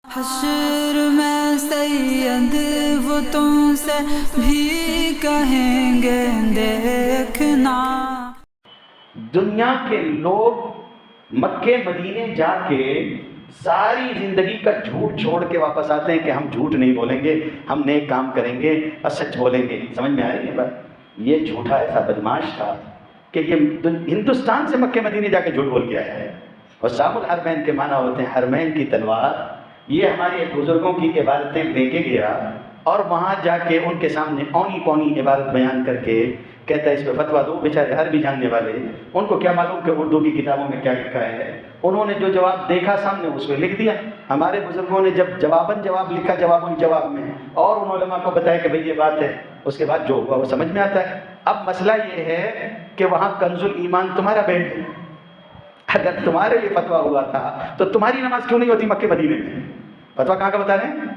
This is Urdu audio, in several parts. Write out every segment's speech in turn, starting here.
حشر میں سید وہ تم سے بھی کہیں گے دیکھنا۔ دنیا کے لوگ مکے مدینے جا کے ساری زندگی کا جھوٹ چھوڑ کے واپس آتے ہیں کہ ہم جھوٹ نہیں بولیں گے، ہم نیک کام کریں گے اور سچ بولیں گے۔ سمجھ میں آ رہی ہے بات؟ یہ جھوٹا ایسا بدماش تھا کہ یہ ہندوستان سے مکے مدینے جا کے جھوٹ بول کے آیا ہے۔ اور سام الحرمین کے معنی ہوتے ہیں حرمین کی تلوار۔ یہ ہمارے بزرگوں کی عبادتیں لے کے گیا اور وہاں جا کے ان کے سامنے اونی پونی عبادت بیان کر کے کہتا ہے اس پہ فتویٰ دو۔ بیچارے عربی جاننے والے، ان کو کیا معلوم کہ اردو کی کتابوں میں کیا لکھا ہے؟ انہوں نے جو جواب دیکھا سامنے اس میں لکھ دیا۔ ہمارے بزرگوں نے جب جواباً جواب لکھا جواب میں، اور ان علماء کو بتایا کہ بھئی یہ بات ہے، اس کے بعد جو ہوا وہ سمجھ میں آتا ہے۔ اب مسئلہ یہ ہے کہ وہاں کنز الایمان تمہارا بیٹھ ہے۔ اگر تمہارے لیے فتویٰ ہوا تھا تو تمہاری نماز کیوں نہیں ہوتی مکے مدینے میں؟ فتویٰ کہاں کا بتا رہے ہیں؟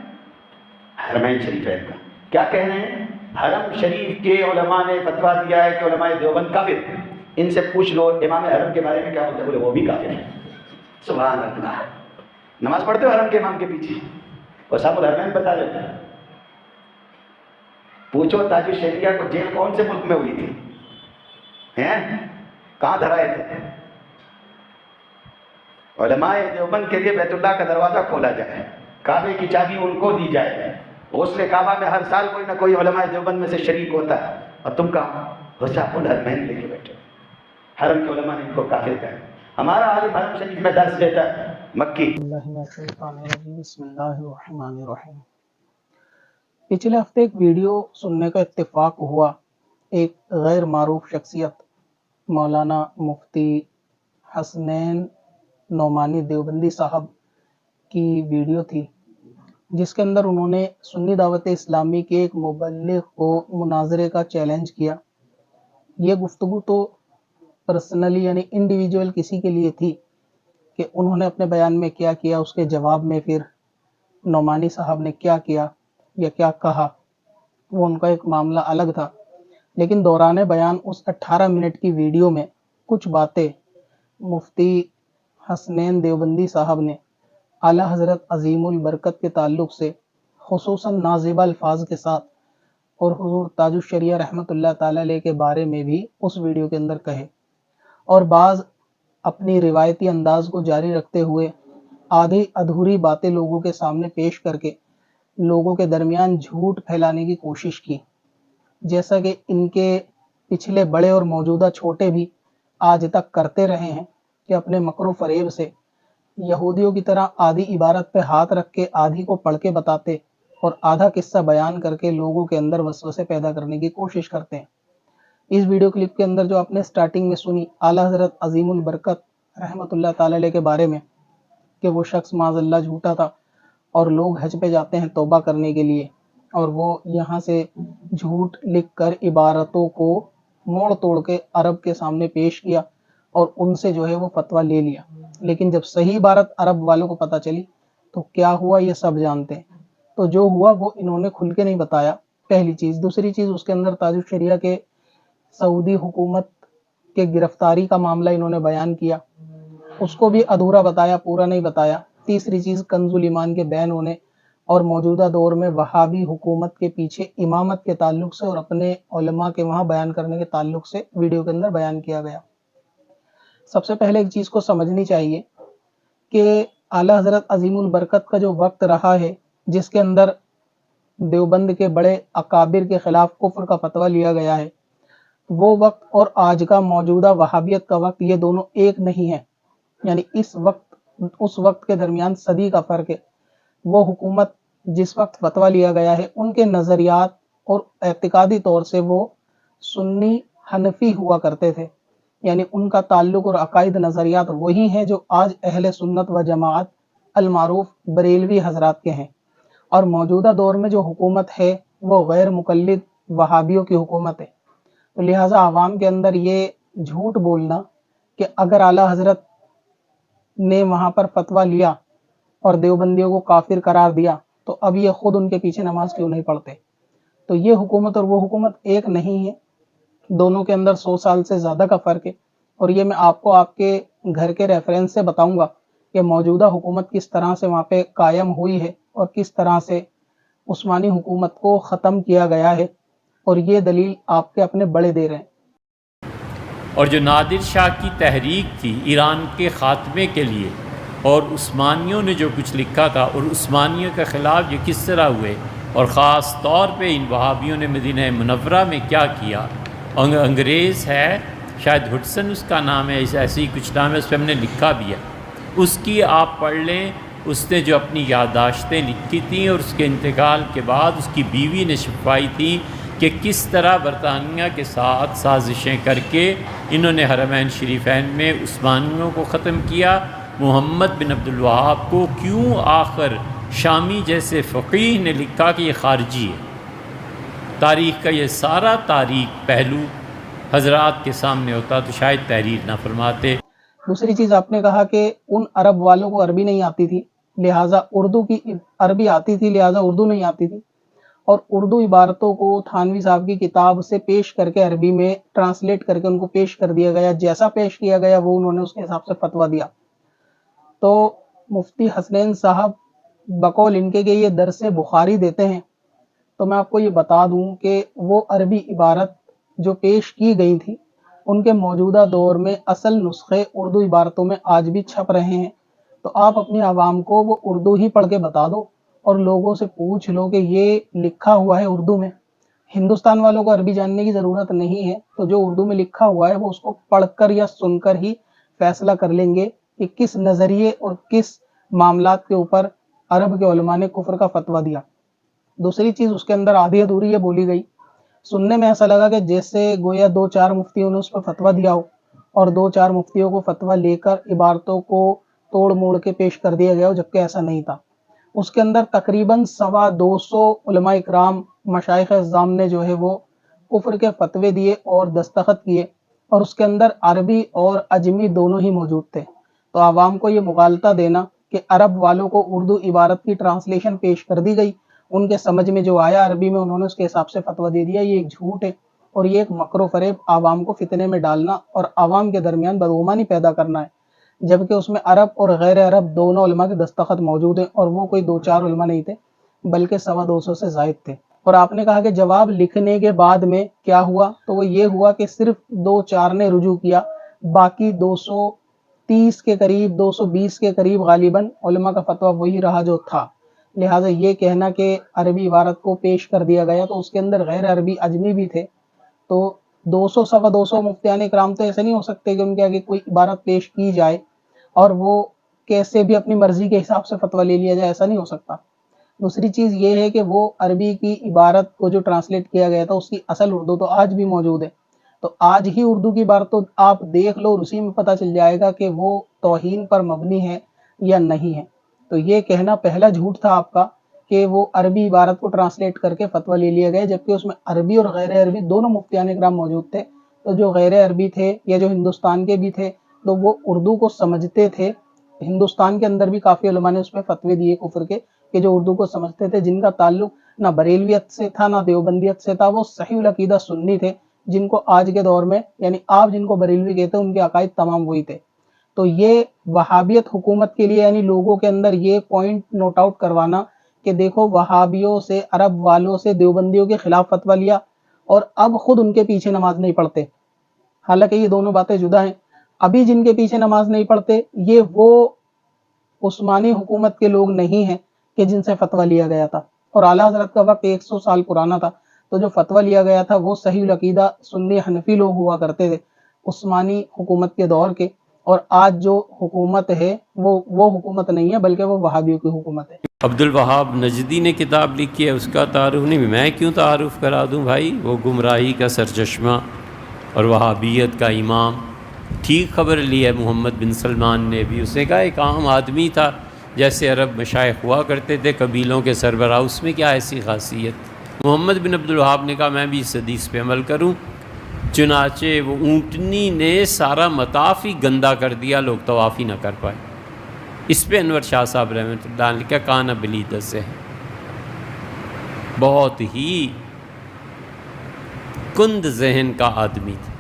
حرمین شریفین کا۔ کیا کہہ رہے ہیں؟ حرم شریف کے علماء نے فتویٰ دیا ہے کہ علماء دیوبند کافر ہیں۔ ان سے پوچھ لو امام حرم کے بارے میں کیا بولتے ہیں؟ بولے وہ بھی کافر ہیں۔ سبحان اللہ۔ نماز پڑھتے ہو حرم کے امام کے پیچھے؟ اور صاحب الحرمین بتا دیتے ہیں۔ پوچھو تاج الشریعہ کو جیل کون سے ملک میں ہوئی تھی؟ ہیں؟ کہاں دھرائے تھے؟ علماء دیوبند کے لیے بیت اللہ کا دروازہ کھولا جائے، کعبے کی چابی ان کو دی جائے، غسل کعبہ میں ہر سال کوئی نہ کوئی علماء دیوبند میں سے شریک ہوتا ہے، اور تم کہاں حساب الحرمین لے کے بیٹھے؟ حرم کے علماء نے ان کو کافر کہا۔ ہمارا عالم حرم شریف میں درس دیتا ہے مکی۔ بسم اللہ الرحمن الرحیم۔ پچھلے ہفتے ایک ویڈیو سننے کا اتفاق ہوا۔ ایک غیر معروف شخصیت مولانا مفتی حسنین نعمانی دیوبندی صاحب کی ویڈیو تھی، جس کے اندر انہوں نے سنی دعوت اسلامی کے ایک مبلغ کو مناظرے کا چیلنج کیا۔ یہ گفتگو تو پرسنلی یعنی انڈیویجول کسی کے لیے تھی کہ انہوں نے اپنے بیان میں کیا کیا، اس کے جواب میں پھر نعمانی صاحب نے کیا کیا یا کیا کہا، وہ ان کا ایک معاملہ الگ تھا۔ لیکن دوران بیان اس 18 منٹ کی ویڈیو میں کچھ باتیں مفتی حسنین دیوبندی صاحب نے اعلیٰ حضرت عظیم البرکت کے تعلق سے خصوصاً نازیبہ الفاظ کے ساتھ اور حضور تاج الشریعہ رحمۃ اللہ تعالی علیہ کے بارے میں بھی اس ویڈیو کے اندر کہے، اور بعض اپنی روایتی انداز کو جاری رکھتے ہوئے آدھی ادھوری باتیں لوگوں کے سامنے پیش کر کے لوگوں کے درمیان جھوٹ پھیلانے کی کوشش کی، جیسا کہ ان کے پچھلے بڑے اور موجودہ چھوٹے بھی آج تک کرتے رہے ہیں کہ اپنے مکر و فریب سے یہودیوں کی طرح آدھی عبارت پہ ہاتھ رکھ کے آدھی کو پڑھ کے بتاتے اور آدھا قصہ بیان کر کے لوگوں کے اندر وسوسے پیدا کرنے کی کوشش کرتے ہیں۔ اس ویڈیو کلپ کے اندر جو آپ نے سٹارٹنگ میں سنی اعلیٰ حضرت عظیم البرکت رحمۃ اللہ تعالی علیہ کے بارے میں کہ وہ شخص معاذ اللہ جھوٹا تھا اور لوگ حج پہ جاتے ہیں توبہ کرنے کے لیے، اور وہ یہاں سے جھوٹ لکھ کر عبارتوں کو موڑ توڑ کے عرب کے سامنے پیش کیا اور ان سے جو ہے وہ فتویٰ لے لیا۔ لیکن جب صحیح عبارت عرب والوں کو پتہ چلی تو کیا ہوا یہ سب جانتے ہیں۔ تو جو ہوا وہ انہوں نے کھل کے نہیں بتایا، پہلی چیز۔ دوسری چیز، اس کے اندر تاج الشریعہ کے سعودی حکومت کے گرفتاری کا معاملہ انہوں نے بیان کیا، اس کو بھی ادھورا بتایا، پورا نہیں بتایا۔ تیسری چیز، کنز الایمان کے بین ہونے اور موجودہ دور میں وہابی حکومت کے پیچھے امامت کے تعلق سے اور اپنے علماء کے وہاں بیان کرنے کے تعلق سے ویڈیو کے اندر بیان کیا گیا۔ سب سے پہلے ایک چیز کو سمجھنی چاہیے کہ اعلیٰ حضرت عظیم البرکت کا جو وقت رہا ہے جس کے اندر دیوبند کے بڑے اکابر کے خلاف کفر کا فتویٰ لیا گیا ہے، وہ وقت اور آج کا موجودہ وہابیت کا وقت یہ دونوں ایک نہیں ہیں۔ یعنی اس وقت کے درمیان صدی کا فرق ہے۔ وہ حکومت جس وقت فتویٰ لیا گیا ہے ان کے نظریات اور اعتقادی طور سے وہ سنی حنفی ہوا کرتے تھے، یعنی ان کا تعلق اور عقائد نظریات وہی ہیں جو آج اہل سنت و جماعت المعروف بریلوی حضرات کے ہیں۔ اور موجودہ دور میں جو حکومت ہے وہ غیر مقلد وہابیوں کی حکومت ہے۔ تو لہٰذا عوام کے اندر یہ جھوٹ بولنا کہ اگر اعلیٰ حضرت نے وہاں پر فتویٰ لیا اور دیوبندیوں کو کافر قرار دیا تو اب یہ خود ان کے پیچھے نماز کیوں نہیں پڑھتے؟ تو یہ حکومت اور وہ حکومت ایک نہیں ہے، دونوں کے اندر 100 سال سے زیادہ کا فرق ہے۔ اور یہ میں آپ کو آپ کے گھر کے ریفرنس سے بتاؤں گا کہ موجودہ حکومت کس طرح سے وہاں پہ قائم ہوئی ہے اور کس طرح سے عثمانی حکومت کو ختم کیا گیا ہے، اور یہ دلیل آپ کے اپنے بڑے دے رہے ہیں۔ اور جو نادر شاہ کی تحریک تھی ایران کے خاتمے کے لیے، اور عثمانیوں نے جو کچھ لکھا تھا اور عثمانیوں کے خلاف یہ کس طرح ہوئے، اور خاص طور پہ ان وہابیوں نے مدینہ منورہ میں کیا کیا۔ انگریز ہے، شاید ہڈسن اس کا نام ہے، ایسے ہی کچھ نام ہے، اس پہ ہم نے لکھا بھی ہے، اس کی آپ پڑھ لیں۔ اس نے جو اپنی یادداشتیں لکھی تھیں اور اس کے انتقال کے بعد اس کی بیوی نے چھپوائی تھی کہ کس طرح برطانیہ کے ساتھ سازشیں کر کے انہوں نے حرمین شریفین میں عثمانیوں کو ختم کیا۔ محمد بن عبد الوہاب کو کیوں آخر شامی جیسے فقیہ نے لکھا کہ یہ خارجی ہے۔ تاریخ کا یہ سارا تاریخ پہلو حضرات کے سامنے ہوتا تو شاید تحریر نہ فرماتے۔ دوسری چیز آپ نے کہا کہ ان عرب والوں کو عربی نہیں آتی تھی، لہٰذا اردو کی عربی آتی تھی، لہٰذا اردو نہیں آتی تھی، اور اردو عبارتوں کو تھانوی صاحب کی کتاب سے پیش کر کے عربی میں ٹرانسلیٹ کر کے ان کو پیش کر دیا گیا، جیسا پیش کیا گیا وہ انہوں نے اس کے حساب سے فتویٰ دیا۔ تو مفتی حسنین صاحب بقول ان کے کہ یہ درس بخاری دیتے ہیں، تو میں آپ کو یہ بتا دوں کہ وہ عربی عبارت جو پیش کی گئی تھی ان کے موجودہ دور میں اصل نسخے اردو عبارتوں میں آج بھی چھپ رہے ہیں، تو آپ اپنی عوام کو وہ اردو ہی پڑھ کے بتا دو اور لوگوں سے پوچھ لو کہ یہ لکھا ہوا ہے اردو میں۔ ہندوستان والوں کو عربی جاننے کی ضرورت نہیں ہے، تو جو اردو میں لکھا ہوا ہے وہ اس کو پڑھ کر یا سن کر ہی فیصلہ کر لیں گے کہ کس نظریے اور کس معاملات کے اوپر عرب کے علماء نے کفر کا فتویٰ دیا۔ دوسری چیز اس کے اندر آدھی ادھوری یہ بولی گئی، سننے میں ایسا لگا کہ جیسے گویا 2-4 مفتیوں نے اس پر فتویٰ دیا ہو اور 2-4 مفتیوں کو فتویٰ لے کر عبارتوں کو توڑ موڑ کے پیش کر دیا گیا ہو، جبکہ ایسا نہیں تھا۔ اس کے اندر تقریباً 250 علماء اکرام مشائخ اعظام نے جو ہے وہ کفر کے فتوے دیے اور دستخط کیے، اور اس کے اندر عربی اور عجمی دونوں ہی موجود تھے۔ تو عوام کو یہ مغالطہ دینا کہ عرب والوں کو اردو عبارت کی ٹرانسلیشن پیش کر دی گئی، ان کے سمجھ میں جو آیا عربی میں انہوں نے اس کے حساب سے فتویٰ دے دیا، یہ ایک جھوٹ ہے، اور یہ ایک مکر و فریب عوام کو فتنے میں ڈالنا اور عوام کے درمیان بدگمانی پیدا کرنا ہے، جبکہ اس میں عرب اور غیر عرب دونوں علماء کے دستخط موجود ہیں، اور وہ کوئی 2-4 علماء نہیں تھے بلکہ 250 سے زائد تھے۔ اور آپ نے کہا کہ جواب لکھنے کے بعد میں کیا ہوا، تو وہ یہ ہوا کہ صرف 2-4 نے رجوع کیا، باقی 230 کے قریب 220 کے قریب غالباً علماء کا فتویٰ وہی رہا جو تھا۔ لہٰذا یہ کہنا کہ عربی عبارت کو پیش کر دیا گیا تو اس کے اندر غیر عربی عجمی بھی تھے، تو 200-250 مفتیان اکرام تو ایسے نہیں ہو سکتے کہ ان کے آگے کوئی عبارت پیش کی جائے اور وہ کیسے بھی اپنی مرضی کے حساب سے فتویٰ لے لیا جائے، ایسا نہیں ہو سکتا۔ دوسری چیز یہ ہے کہ وہ عربی کی عبارت کو جو ٹرانسلیٹ کیا گیا تھا اس کی اصل اردو تو آج بھی موجود ہے، تو آج ہی اردو کی عبارت تو آپ دیکھ لو اور اسی میں پتہ چل جائے گا کہ وہ توہین پر مبنی ہے یا نہیں ہے۔ تو یہ کہنا پہلا جھوٹ تھا آپ کا کہ وہ عربی عبارت کو ٹرانسلیٹ کر کے فتویٰ لے لیا گیا، جبکہ اس میں عربی اور غیر عربی دونوں مفتیان اکرام موجود تھے۔ تو جو غیر عربی تھے یا جو ہندوستان کے بھی تھے تو وہ اردو کو سمجھتے تھے۔ ہندوستان کے اندر بھی کافی علماء نے اس میں فتوے دیے کفر کے کہ جو اردو کو سمجھتے تھے، جن کا تعلق نہ بریلویت سے تھا نہ دیوبندیت سے تھا، وہ صحیح العقیدہ سنی تھے، جن کو آج کے دور میں یعنی آپ جن کو بریلوی کہتے ہیں ان کے عقائد تمام وہی تھے۔ تو یہ وہابیت حکومت کے لیے یعنی لوگوں کے اندر یہ پوائنٹ نوٹ آؤٹ کروانا کہ دیکھو وہابیوں سے، عرب والوں سے، دیوبندیوں کے خلاف فتویٰ لیا اور اب خود ان کے پیچھے نماز نہیں پڑھتے، حالانکہ یہ دونوں باتیں جدا ہیں۔ ابھی جن کے پیچھے نماز نہیں پڑھتے یہ وہ عثمانی حکومت کے لوگ نہیں ہیں کہ جن سے فتویٰ لیا گیا تھا، اور اعلیٰ حضرت کا وقت 100 سال پرانا تھا، تو جو فتویٰ لیا گیا تھا وہ صحیح العقیدہ سنی حنفی لوگ ہوا کرتے تھے عثمانی حکومت کے دور کے، اور آج جو حکومت ہے وہ حکومت نہیں ہے بلکہ وہ وہابیوں کی حکومت ہے۔ عبد الوہاب نجدی نے کتاب لکھی ہے، اس کا تعارف نہیں، میں کیوں تعارف کرا دوں بھائی، وہ گمراہی کا سرچشمہ اور وہابیت کا امام۔ ٹھیک خبر لی ہے محمد بن سلمان نے بھی، اس نے کہا ایک عام آدمی تھا، جیسے عرب مشائخ ہوا کرتے تھے قبیلوں کے سربراہ، اس میں کیا ایسی خاصیت۔ محمد بن عبد الوہاب نے کہا میں بھی اس حدیث پہ عمل کروں، چنانچہ وہ اونٹنی نے سارا مطاف ہی گندا کر دیا، لوگ طواف ہی نہ کر پائے۔ اس پہ انور شاہ صاحب رحمۃ اللہ علیہ کا کانا بلیدہ سے ہے، بہت ہی کند ذہن کا آدمی تھا،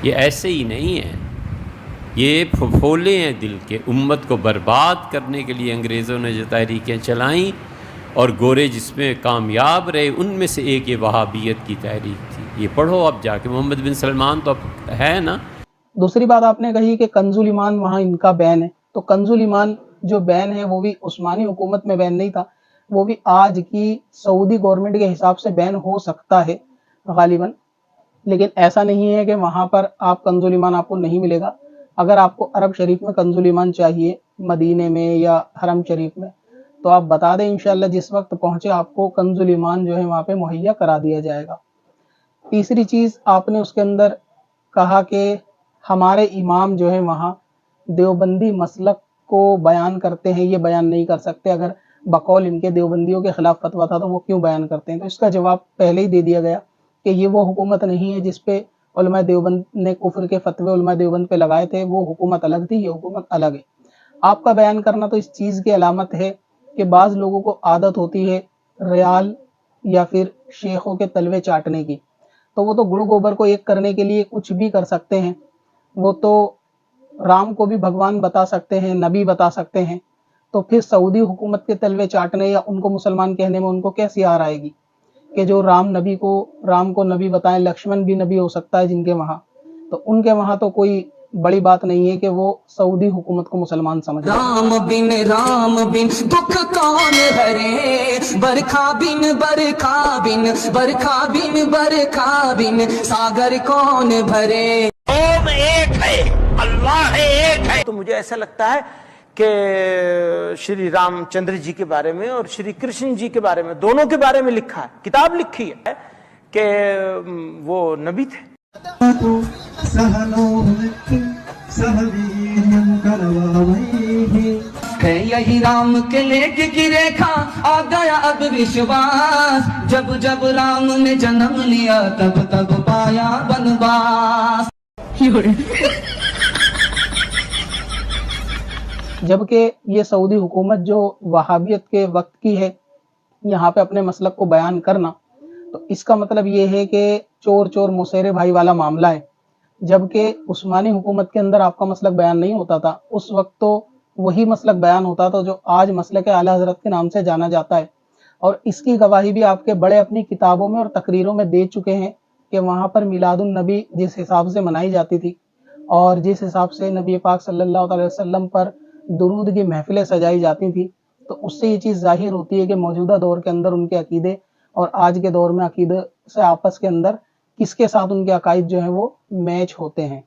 یہ ایسے ہی نہیں ہے یہ پھپھولے ہیں دل کے، امت کو برباد کرنے کے لیے انگریزوں نے جو تحریکیں چلائیں اور گورے جس میں کامیاب رہے، ان میں سے ایک یہ وہابیت کی تحریک تھی۔ یہ پڑھو اب جا کے، محمد بن سلمان تو اب ہے نا۔ دوسری بات آپ نے کہی کہ کنز الایمان وہاں ان کا بین ہے، تو کنز الایمان جو بین ہے وہ بھی عثمانی حکومت میں بین نہیں تھا، وہ بھی آج کی سعودی گورنمنٹ کے حساب سے بین ہو سکتا ہے غالباً، لیکن ایسا نہیں ہے کہ وہاں پر آپ کنز الایمان آپ کو نہیں ملے گا۔ اگر آپ کو عرب شریف میں کنز الایمان چاہیے، مدینے میں یا حرم شریف میں، تو آپ بتا دیں انشاءاللہ جس وقت پہنچے آپ کو کنز الایمان جو ہے وہاں پہ مہیا کرا دیا جائے گا۔ تیسری چیز آپ نے اس کے اندر کہا کہ ہمارے امام جو ہے وہاں دیوبندی مسلک کو بیان کرتے ہیں، یہ بیان نہیں کر سکتے، اگر بقول ان کے دیوبندیوں کے خلاف فتویٰ تھا تو وہ کیوں بیان کرتے ہیں؟ تو اس کا جواب پہلے ہی دے دیا گیا کہ یہ وہ حکومت نہیں ہے جس پہ علماء دیوبند نے کفر کے فتوے علماء دیوبند پہ لگائے تھے، وہ حکومت الگ تھی، یہ حکومت الگ ہے۔ آپ کا بیان کرنا تو اس چیز کی علامت ہے کہ بعض لوگوں کو عادت ہوتی ہے ریال یا پھر شیخوں کے تلوے چاٹنے کی، تو وہ تو گڑ گوبر کو ایک کرنے کے لیے کچھ بھی کر سکتے ہیں، وہ تو رام کو بھی بھگوان بتا سکتے ہیں، نبی بتا سکتے ہیں، تو پھر سعودی حکومت کے تلوے چاٹنے یا ان کو مسلمان کہنے میں ان کو کیسی آر آئے گی کہ جو رام کو نبی بتائیں، لکشمن بھی نبی ہو سکتا ہے جن کے وہاں، تو ان کے وہاں تو کوئی بڑی بات نہیں ہے کہ وہ سعودی حکومت کو مسلمان سمجھ رام بن دکھ کون ہرے، برکھا بن ساگر کون بھرے۔ اوم ایک ہے، اللہ ایک ہے۔ تو مجھے ایسا لگتا ہے کہ شری رام چندر جی کے بارے میں اور شری کرشن جی کے بارے میں، دونوں کے بارے میں لکھا ہے، کتاب لکھی ہے کہ وہ نبی تھے۔ ہے یہی رام کے لے کے گرے کھا، آ گیا اب وشواس، جب جب رام نے جنم لیا تب تب پایا بنواس۔ جبکہ یہ سعودی حکومت جو وہابیت کے وقت کی ہے، یہاں پہ اپنے مسلک کو بیان کرنا، تو اس کا مطلب یہ ہے کہ چور چور موسیرے بھائی والا معاملہ ہے۔ جبکہ عثمانی حکومت کے اندر آپ کا مسلک بیان نہیں ہوتا تھا، اس وقت تو وہی مسلک بیان ہوتا تھا جو آج مسلک اعلیٰ حضرت کے نام سے جانا جاتا ہے، اور اس کی گواہی بھی آپ کے بڑے اپنی کتابوں میں اور تقریروں میں دے چکے ہیں کہ وہاں پر میلاد النبی جس حساب سے منائی جاتی تھی اور جس حساب سے نبی پاک صلی اللہ علیہ وسلم پر درود کی محفلیں سجائی جاتی تھی، تو اس سے یہ چیز ظاہر ہوتی ہے کہ موجودہ دور کے اندر ان کے عقیدے اور آج کے دور میں عقیدے سے آپس کے اندر کس کے ساتھ ان کے عقائد جو ہیں وہ میچ ہوتے ہیں۔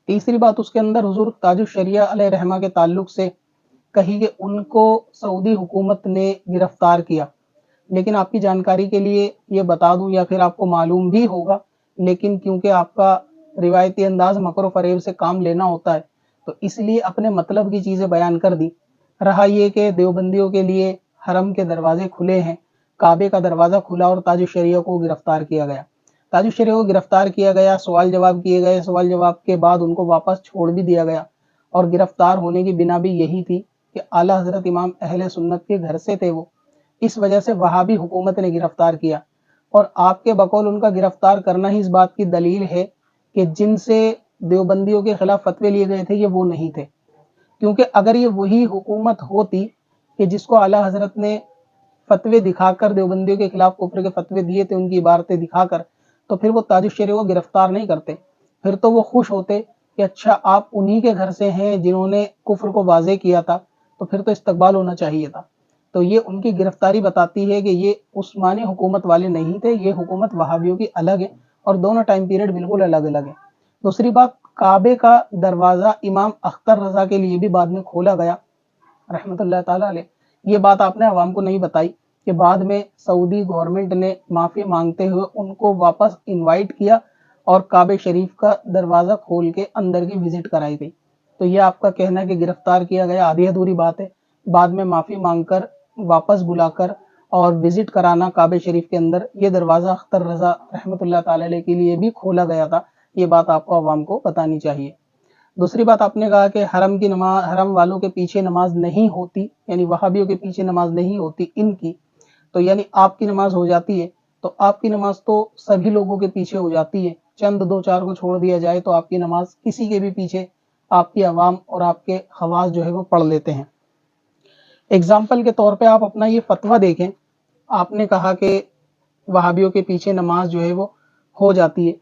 تیسری بات اس کے اندر حضور تاج الشریعہ علیہ رحمہ کے تعلق سے کہی کہ ان کو سعودی حکومت نے گرفتار کیا، لیکن آپ کی جانکاری کے لیے یہ بتا دوں یا پھر آپ کو معلوم بھی ہوگا، لیکن کیونکہ آپ کا روایتی انداز مکر و فریب سے کام لینا ہوتا ہے تو اس لیے اپنے مطلب کی چیزیں بیان کر دی۔ رہا یہ کہ دیوبندیوں کے لیے حرم کے دروازے کھلے ہیں، کعبے کا دروازہ کھلا اور تاج الشریعہ کو گرفتار کیا گیا۔ تاج الشریعہ کو گرفتار کیا گیا، سوال جواب کیے گئے، سوال جواب کے بعد ان کو واپس چھوڑ بھی دیا گیا، اور گرفتار ہونے کی بنا بھی یہی تھی کہ اعلیٰ حضرت امام اہل سنت کے گھر سے تھے وہ، اس وجہ سے وہابی حکومت نے گرفتار کیا، اور آپ کے بقول ان کا گرفتار کرنا ہی اس بات کی دلیل ہے کہ جن سے دیوبندیوں کے خلاف فتوے لیے گئے تھے یہ وہ نہیں تھے، کیونکہ اگر یہ وہی حکومت ہوتی کہ جس کو اعلیٰ حضرت نے فتوے دکھا کر دیوبندیوں کے خلاف کفر کے فتوے دیے تھے ان کی عبارتیں دکھا کر، تو پھر وہ تاج الشریعہ کو گرفتار نہیں کرتے، پھر تو وہ خوش ہوتے کہ اچھا آپ انہی کے گھر سے ہیں جنہوں نے کفر کو واضح کیا تھا، تو پھر تو استقبال ہونا چاہیے تھا۔ تو یہ ان کی گرفتاری بتاتی ہے کہ یہ عثمانی حکومت والے نہیں تھے، یہ حکومت وہابیوں کی الگ ہے، اور دونوں ٹائم پیریڈ بالکل الگ الگ ہے۔ دوسری بات، کعبے کا دروازہ امام اختر رضا کے لیے بھی بعد میں کھولا گیا رحمۃ اللہ تعالیٰ علیہ۔ یہ بات آپ نے عوام کو نہیں بتائی کہ بعد میں سعودی گورنمنٹ نے معافی مانگتے ہوئے ان کو واپس انوائٹ کیا اور کعبہ شریف کا دروازہ کھول کے اندر کی وزٹ کرائی گئی۔ تو یہ آپ کا کہنا ہے کہ گرفتار کیا گیا آدھی ادھوری بات ہے، بعد میں معافی مانگ کر واپس بلا کر اور وزٹ کرانا کعبہ شریف کے اندر، یہ دروازہ اختر رضا رحمۃ اللہ تعالیٰ علیہ کے لیے بھی کھولا گیا تھا، یہ بات آپ کو عوام کو بتانی چاہیے۔ دوسری بات آپ نے کہا کہ حرم کی نماز، حرم والوں کے پیچھے نماز نہیں ہوتی، یعنی وہابیوں کے پیچھے نماز نہیں ہوتی ان کی، تو یعنی آپ کی نماز ہو جاتی ہے، تو آپ کی نماز تو سبھی لوگوں کے پیچھے ہو جاتی ہے، چند دو چار کو چھوڑ دیا جائے تو آپ کی نماز کسی کے بھی پیچھے آپ کی عوام اور آپ کے خواص جو ہے وہ پڑھ لیتے ہیں۔ اگزامپل کے طور پہ آپ اپنا یہ فتویٰ دیکھیں، آپ نے کہا کہ وہابیوں کے پیچھے نماز جو ہے وہ ہو جاتی ہے،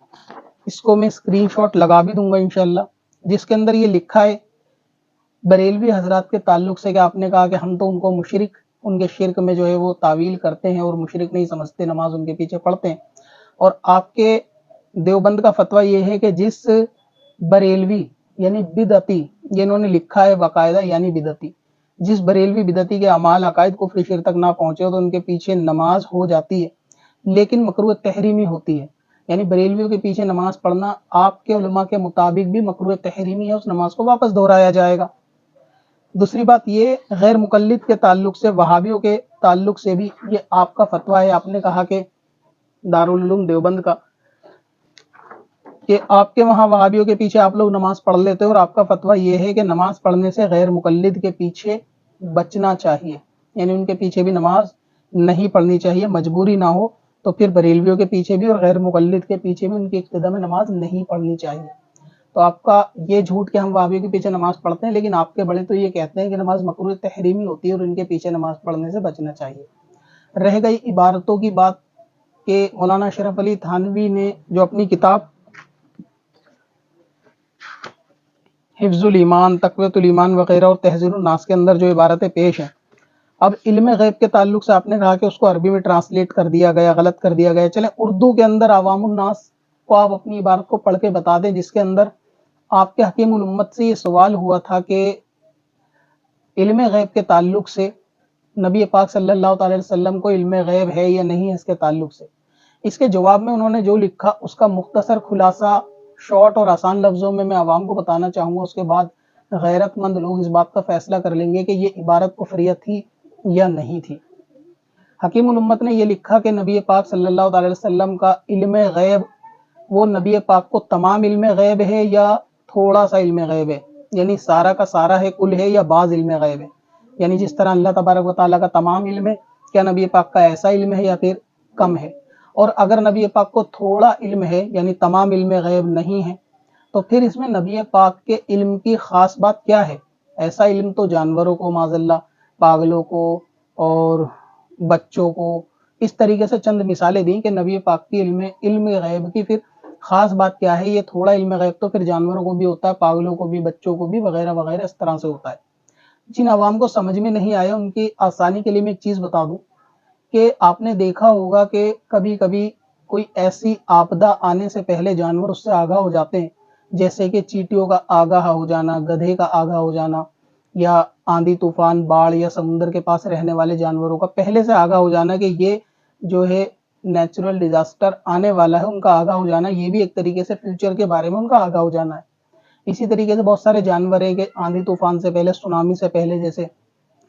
اس کو میں اسکرین شاٹ لگا بھی دوں گا انشاءاللہ، جس کے اندر یہ لکھا ہے بریلوی حضرات کے تعلق سے کہ آپ نے کہا کہ ہم تو ان کو مشرک، ان کے شرک میں جو ہے وہ تعویل کرتے ہیں اور مشرک نہیں سمجھتے، نماز ان کے پیچھے پڑھتے ہیں۔ اور آپ کے دیوبند کا فتویٰ یہ ہے کہ جس بریلوی یعنی بدعتی، یہ انہوں نے لکھا ہے باقاعدہ یعنی بدعتی، جس بریلوی بدعتی کے اعمال عقائد کفر شرک تک نہ پہنچے ہو تو ان کے پیچھے نماز ہو جاتی ہے، لیکن مکروہ تحریمی ہوتی ہے۔ یعنی بریلویوں کے پیچھے نماز پڑھنا آپ کے علماء کے مطابق بھی مکروہ تحریمی ہے، اس نماز کو واپس دہرایا جائے گا۔ دوسری بات یہ غیر مقلد کے تعلق سے، وہابیوں کے تعلق سے بھی یہ آپ کا فتویٰ ہے، آپ نے کہا کہ دارالعلوم دیوبند کا، کہ آپ کے وہاں وہابیوں کے پیچھے آپ لوگ نماز پڑھ لیتے ہیں، اور آپ کا فتویٰ یہ ہے کہ نماز پڑھنے سے غیر مقلد کے پیچھے بچنا چاہیے، یعنی ان کے پیچھے بھی نماز نہیں پڑھنی چاہیے، مجبوری نہ ہو تو پھر بریلویوں کے پیچھے بھی اور غیر مقلد کے پیچھے بھی ان کی اقتداء میں نماز نہیں پڑھنی چاہیے۔ تو آپ کا یہ جھوٹ کہ ہم وہابیوں کے پیچھے نماز پڑھتے ہیں، لیکن آپ کے بڑے تو یہ کہتے ہیں کہ نماز مکروہ تحریمی ہوتی ہے اور ان کے پیچھے نماز پڑھنے سے بچنا چاہیے۔ رہ گئی عبارتوں کی بات کہ مولانا اشرف علی تھانوی نے جو اپنی کتاب حفظ الایمان، تقویۃ الایمان وغیرہ اور تحذیر الناس کے اندر جو عبارتیں پیش ہیں، اب علم غیب کے تعلق سے آپ نے کہا کہ اس کو عربی میں ٹرانسلیٹ کر دیا گیا، غلط کر دیا گیا، چلیں اردو کے اندر عوام الناس کو آپ اپنی عبارت کو پڑھ کے بتا دیں، جس کے اندر آپ کے حکیم الامت سے یہ سوال ہوا تھا کہ علم غیب کے تعلق سے نبی پاک صلی اللہ تعالی وسلم کو علم غیب ہے یا نہیں ہے، اس کے تعلق سے اس کے جواب میں انہوں نے جو لکھا اس کا مختصر خلاصہ شارٹ اور آسان لفظوں میں عوام کو بتانا چاہوں گا، اس کے بعد غیرت مند لوگ اس بات کا فیصلہ کر لیں گے کہ یہ عبارت کفریہ تھی یا نہیں تھی۔ حکیم الامت نے یہ لکھا کہ نبی پاک صلی اللہ تعالی وسلم کا علم غیب، وہ نبی پاک کو تمام علم غیب ہے یا تھوڑا سا علم غیب ہے، یعنی سارا کا سارا ہے، کل ہے، یا بعض علم غیب ہے، یعنی جس طرح اللہ تبارک و تعالیٰ کا تمام علم ہے، کیا نبی پاک کا ایسا علم ہے یا پھر کم ہے؟ اور اگر نبی پاک کو تھوڑا علم ہے یعنی تمام علم غیب نہیں ہے، تو پھر اس میں نبی پاک کے علم کی خاص بات کیا ہے؟ ایسا علم تو جانوروں کو، معاذ اللہ، پاگلوں کو اور بچوں کو، اس طریقے سے چند مثالیں دیں کہ نبی پاک کی علم غیب کی پھر خاص بات کیا ہے؟ یہ تھوڑا علم غیب تو پھر جانوروں کو بھی ہوتا ہے، پاگلوں کو بھی، بچوں کو بھی، وغیرہ وغیرہ، اس طرح سے ہوتا ہے۔ جن عوام کو سمجھ میں نہیں آیا ان کی آسانی کے لیے میں ایک چیز بتا دوں کہ آپ نے دیکھا ہوگا کہ کبھی کبھی کوئی ایسی آپدہ آنے سے پہلے جانور اس سے آگاہ ہو جاتے ہیں، جیسے کہ چیٹیوں کا آگاہ ہو جانا، گدھے کا آگاہ ہو جانا، یا آندھی طوفان، باڑھ یا سمندر کے پاس رہنے والے جانوروں کا پہلے سے آگاہ ہو جانا کہ یہ جو ہے نیچرل ڈیزاسٹر آنے والا ہے، ان کا آگاہ ہو جانا، یہ بھی ایک طریقے سے فیوچر کے بارے میں ان کا آگاہ ہو جانا ہے۔ اسی طریقے سے بہت سارے جانور ہیں کہ آندھی طوفان سے پہلے، سونامی سے پہلے، جیسے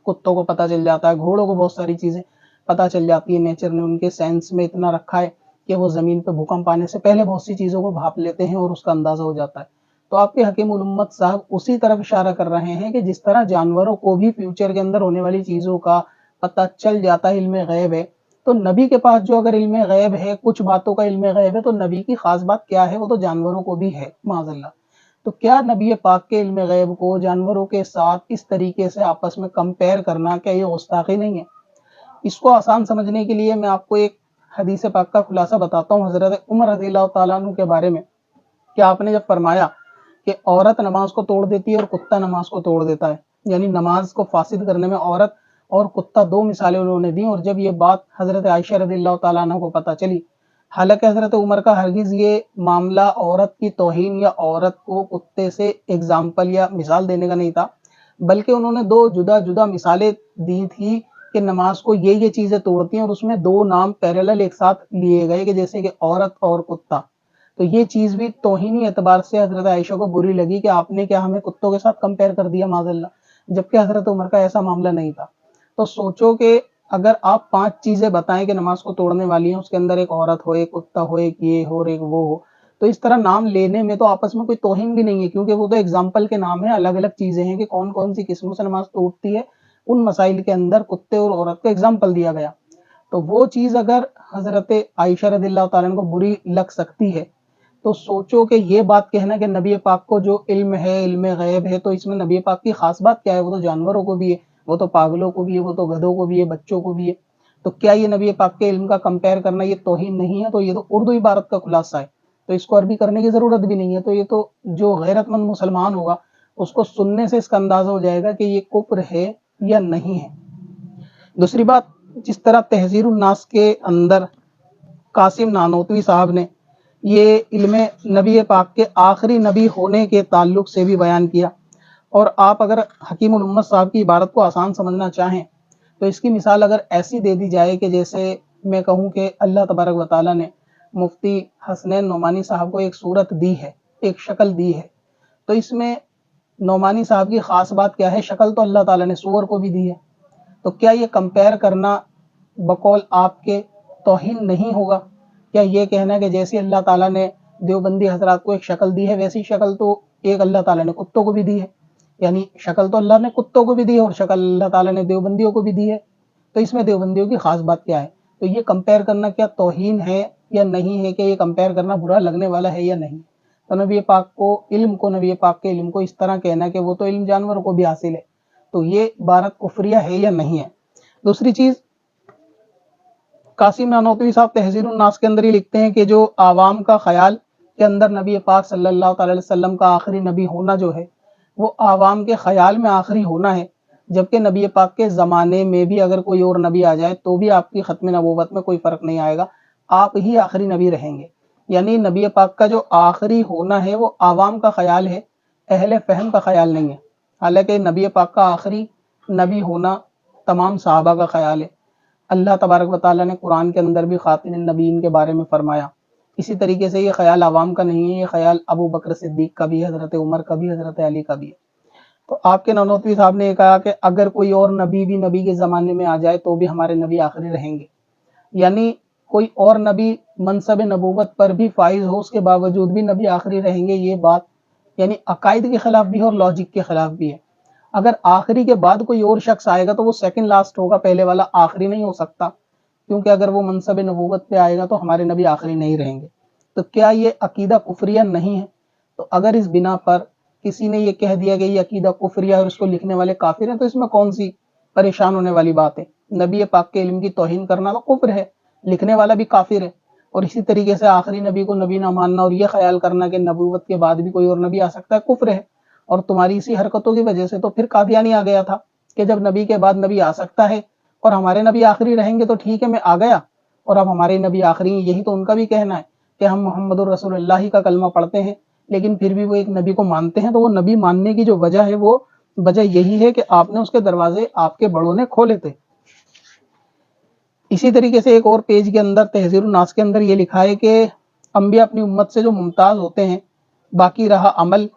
کتوں کو پتہ چل جاتا ہے، گھوڑوں کو بہت ساری چیزیں پتہ چل جاتی ہے، نیچر نے ان کے سائنس میں اتنا رکھا ہے کہ وہ زمین پہ بھوکمپ آنے سے پہلے بہت سی چیزوں کو بھاپ لیتے ہیں اور اس کا اندازہ ہو جاتا ہے۔ تو آپ کے حکیم الامت صاحب اسی طرف اشارہ کر رہے ہیں کہ جس طرح جانوروں کو بھی فیوچر کے اندر ہونے والی چیزوں کا پتہ چل جاتا ہے، علم غیب ہے، تو نبی کے پاس جو اگر علم غیب ہے، کچھ باتوں کا علم غیب ہے، تو نبی کی خاص بات کیا ہے؟ وہ تو جانوروں کو بھی ہے، معاذ اللہ۔ تو کیا نبی پاک کے علم غیب کو جانوروں کے ساتھ اس طریقے سے آپس میں کمپیئر کرنا، کیا یہ گستاخی نہیں ہے؟ اس کو آسان سمجھنے کے لیے میں آپ کو ایک حدیث پاک کا خلاصہ بتاتا ہوں، حضرت عمر رضی اللہ تعالیٰ عنہ کے بارے میں، کہ آپ نے جب فرمایا کہ عورت نماز کو توڑ دیتی ہے اور کتا نماز کو توڑ دیتا ہے، یعنی نماز کو فاسد کرنے میں عورت اور کتا دو مثالیں انہوں نے دی، اور جب یہ بات حضرت عائشہ رضی اللہ تعالیٰ عنہ کو پتہ چلی، حالانکہ حضرت عمر کا ہرگز یہ معاملہ عورت کی توہین یا عورت کو کتے سے اگزامپل یا مثال دینے کا نہیں تھا، بلکہ انہوں نے دو جدا جدا مثالیں دی تھی کہ نماز کو یہ چیزیں توڑتی ہیں، اور اس میں دو نام پیرالل ایک ساتھ لیے گئے کہ جیسے کہ عورت اور کتا۔ تو یہ چیز بھی توہینی اعتبار سے حضرت عائشہ کو بری لگی کہ آپ نے کیا ہمیں کتوں کے ساتھ کمپیئر کر دیا، معاذ اللہ، جبکہ حضرت عمر کا ایسا معاملہ نہیں تھا۔ تو سوچو کہ اگر آپ 5 چیزیں بتائیں کہ نماز کو توڑنے والی ہیں، اس کے اندر ایک عورت ہو، ایک کتا ہو، ایک یہ ہو اور ایک وہ ہو، تو اس طرح نام لینے میں تو آپس میں کوئی توہین بھی نہیں ہے، کیونکہ وہ تو ایگزامپل کے نام ہیں، الگ الگ چیزیں ہیں کہ کون کون سی قسموں سے نماز ٹوٹتی ہے، ان مسائل کے اندر کتے اور عورت کو ایگزامپل دیا گیا۔ تو وہ چیز اگر حضرت عائشہ رضی اللہ تعالیٰ عنہ کو بری لگ سکتی ہے، تو سوچو کہ یہ بات کہنا کہ نبی پاک کو جو علم ہے، علم غیب ہے، تو اس میں نبی پاک کی خاص بات کیا ہے؟ وہ تو جانوروں کو بھی ہے، وہ تو پاگلوں کو بھی ہے، وہ تو گدھوں کو بھی ہے، بچوں کو بھی ہے. تو کیا یہ نبی پاک کے علم کا کمپیئر کرنا یہ توہین نہیں ہے؟ تو یہ تو اردو عبارت کا خلاصہ ہے، تو اس کو عربی کرنے کی ضرورت بھی نہیں ہے. تو یہ تو جو غیرت مند مسلمان ہوگا اس کو سننے سے اس کا اندازہ ہو جائے گا کہ یہ کفر ہے یا نہیں ہے. دوسری بات، جس طرح تحذیر الناس کے اندر قاسم نانوتوی صاحب نے یہ علم نبی پاک کے آخری نبی ہونے کے تعلق سے بھی بیان کیا، اور آپ اگر حکیم الامت صاحب کی عبارت کو آسان سمجھنا چاہیں تو اس کی مثال اگر ایسی دے دی جائے کہ جیسے میں کہوں کہ اللہ تبارک و تعالیٰ نے مفتی حسنین نعمانی صاحب کو ایک صورت دی ہے، ایک شکل دی ہے، تو اس میں نعمانی صاحب کی خاص بات کیا ہے؟ شکل تو اللہ تعالیٰ نے سور کو بھی دی ہے. تو کیا یہ کمپیئر کرنا بقول آپ کے توہین نہیں ہوگا؟ کیا یہ کہنا کہ جیسی اللہ تعالیٰ نے دیوبندی حضرات کو ایک شکل دی ہے ویسی شکل تو ایک اللہ تعالیٰ نے کتوں کو بھی دی ہے؟ یعنی شکل تو اللہ نے کتوں کو بھی دی ہے اور شکل اللہ تعالیٰ نے دیوبندیوں کو بھی دی ہے، تو اس میں دیوبندیوں کی خاص بات کیا ہے؟ تو یہ کمپیئر کرنا کیا توہین ہے یا نہیں ہے؟ کہ یہ کمپیئر کرنا برا لگنے والا ہے یا نہیں؟ تو نبی پاک کو نبی پاک کے علم کو اس طرح کہنا کہ وہ تو علم جانوروں کو بھی حاصل ہے، تو یہ عبارت کفریہ ہے یا نہیں ہے؟ دوسری چیز، قاسم نانوتوی صاحب تحذیر الناس کے اندر یہ لکھتے ہیں کہ جو عوام کا خیال کے اندر نبی پاک صلی اللہ تعالی علیہ وسلم کا آخری نبی ہونا جو ہے وہ عوام کے خیال میں آخری ہونا ہے، جبکہ نبی پاک کے زمانے میں بھی اگر کوئی اور نبی آ جائے تو بھی آپ کی ختم نبوت میں کوئی فرق نہیں آئے گا، آپ ہی آخری نبی رہیں گے. یعنی نبی پاک کا جو آخری ہونا ہے وہ عوام کا خیال ہے، اہل فہم کا خیال نہیں ہے، حالانکہ نبی پاک کا آخری نبی ہونا تمام صحابہ کا خیال ہے. اللہ تبارک و تعالیٰ نے قرآن کے اندر بھی خاتم النبیین کے بارے میں فرمایا. اسی طریقے سے یہ خیال عوام کا نہیں ہے، یہ خیال ابو بکر صدیق کا بھی ہے، حضرت عمر کا بھی، حضرت علی کا بھی ہے. تو آپ کے نانوتوی صاحب نے یہ کہا کہ اگر کوئی اور نبی بھی نبی کے زمانے میں آ جائے تو بھی ہمارے نبی آخری رہیں گے. یعنی کوئی اور نبی منصب نبوت پر بھی فائز ہو اس کے باوجود بھی نبی آخری رہیں گے، یہ بات یعنی عقائد کے خلاف بھی ہے اور لاجک کے خلاف بھی ہے. اگر آخری کے بعد کوئی اور شخص آئے گا تو وہ سیکنڈ لاسٹ ہوگا، پہلے والا آخری نہیں ہو سکتا، کیونکہ اگر وہ منصب نبوت پہ آئے گا تو ہمارے نبی آخری نہیں رہیں گے. تو کیا یہ عقیدہ کفریہ نہیں ہے؟ تو اگر اس بنا پر کسی نے یہ کہہ دیا کہ یہ عقیدہ کفریہ اور اس کو لکھنے والے کافر ہیں تو اس میں کون سی پریشان ہونے والی بات ہے؟ نبی پاک کے علم کی توہین کرنا تو کفر ہے، لکھنے والا بھی کافر ہے. اور اسی طریقے سے آخری نبی کو نبی نہ ماننا اور یہ خیال کرنا کہ نبوت کے بعد بھی کوئی اور نبی آ سکتا ہے کفر ہے. اور تمہاری اسی حرکتوں کی وجہ سے تو پھر قادیانی آ گیا تھا کہ جب نبی کے بعد نبی آ سکتا ہے اور ہمارے نبی آخری رہیں گے تو ٹھیک ہے، میں آ گیا، اور اب ہمارے نبی آخری ہیں. یہی تو ان کا بھی کہنا ہے کہ ہم محمد الرسول اللہ کا کلمہ پڑھتے ہیں لیکن پھر بھی وہ ایک نبی کو مانتے ہیں. تو وہ نبی ماننے کی جو وجہ ہے وہ وجہ یہی ہے کہ آپ نے اس کے دروازے آپ کے بڑوں نے کھولے تھے. اسی طریقے سے ایک اور پیج کے اندر تحذیر الناس کے اندر یہ لکھا ہے کہ انبیاء اپنی امت سے جو ممتاز ہوتے ہیں، باقی رہا عمل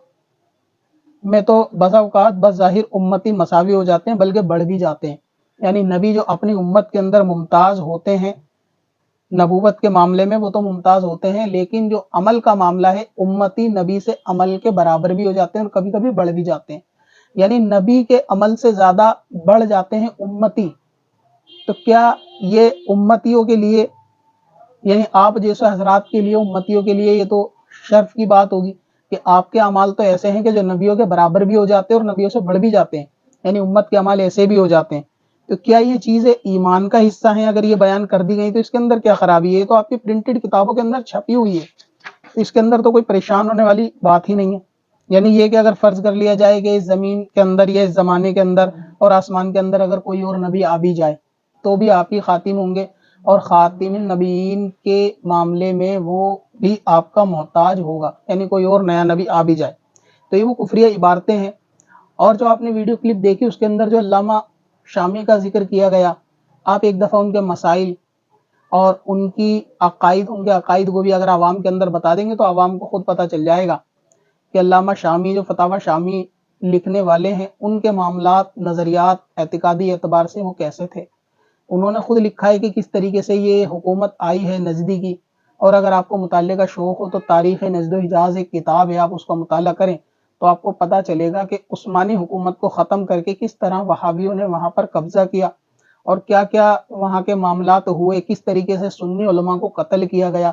میں تو بعض اوقات بظاہر امتی مساوی ہو جاتے ہیں بلکہ بڑھ بھی جاتے ہیں. یعنی نبی جو اپنی امت کے اندر ممتاز ہوتے ہیں نبوت کے معاملے میں وہ تو ممتاز ہوتے ہیں، لیکن جو عمل کا معاملہ ہے امتی نبی سے عمل کے برابر بھی ہو جاتے ہیں اور کبھی کبھی بڑھ بھی جاتے ہیں. یعنی نبی کے عمل سے زیادہ بڑھ جاتے ہیں امتی. تو کیا یہ امتیوں کے لیے یعنی آپ جیسے حضرات کے لیے امتیوں کے لیے یہ تو شرف کی بات ہوگی کہ آپ کے اعمال تو ایسے ہیں کہ جو نبیوں کے برابر بھی ہو جاتے ہیں اور نبیوں سے بڑھ بھی جاتے ہیں، یعنی امت کے اعمال ایسے بھی ہو جاتے ہیں. تو کیا یہ چیزیں ایمان کا حصہ ہیں؟ اگر یہ بیان کر دی گئی تو اس کے اندر کیا خرابی ہے؟ یہ تو آپ کی پرنٹڈ کتابوں کے اندر چھپی ہوئی ہے، اس کے اندر تو کوئی پریشان ہونے والی بات ہی نہیں ہے. یعنی یہ کہ اگر فرض کر لیا جائے کہ اس زمین کے اندر یا اس زمانے کے اندر اور آسمان کے اندر اگر کوئی اور نبی آ بھی جائے تو بھی آپ ہی خاتم ہوں گے، اور خاتم النبیین کے معاملے میں وہ بھی آپ کا محتاج ہوگا، یعنی کوئی اور نیا نبی آ بھی جائے. تو یہ وہ کفریہ عبارتیں ہیں. اور جو آپ نے ویڈیو کلپ دیکھی اس کے اندر جو علامہ شامی کا ذکر کیا گیا، آپ ایک دفعہ ان کے مسائل اور ان کے عقائد کو بھی اگر عوام کے اندر بتا دیں گے تو عوام کو خود پتہ چل جائے گا کہ علامہ شامی جو فتاوی شامی لکھنے والے ہیں ان کے معاملات، نظریات، اعتقادی اعتبار سے وہ کیسے تھے. انہوں نے خود لکھا ہے کہ کس طریقے سے یہ حکومت آئی ہے نجدی کی. اور اگر آپ کو مطالعے کا شوق ہو تو تاریخ نجد و حجاز ایک کتاب ہے، آپ اس کا مطالعہ کریں تو آپ کو پتہ چلے گا کہ عثمانی حکومت کو ختم کر کے کس طرح وہابیوں نے وہاں پر قبضہ کیا اور کیا کیا وہاں کے معاملات ہوئے، کس طریقے سے سنی علماء کو قتل کیا گیا،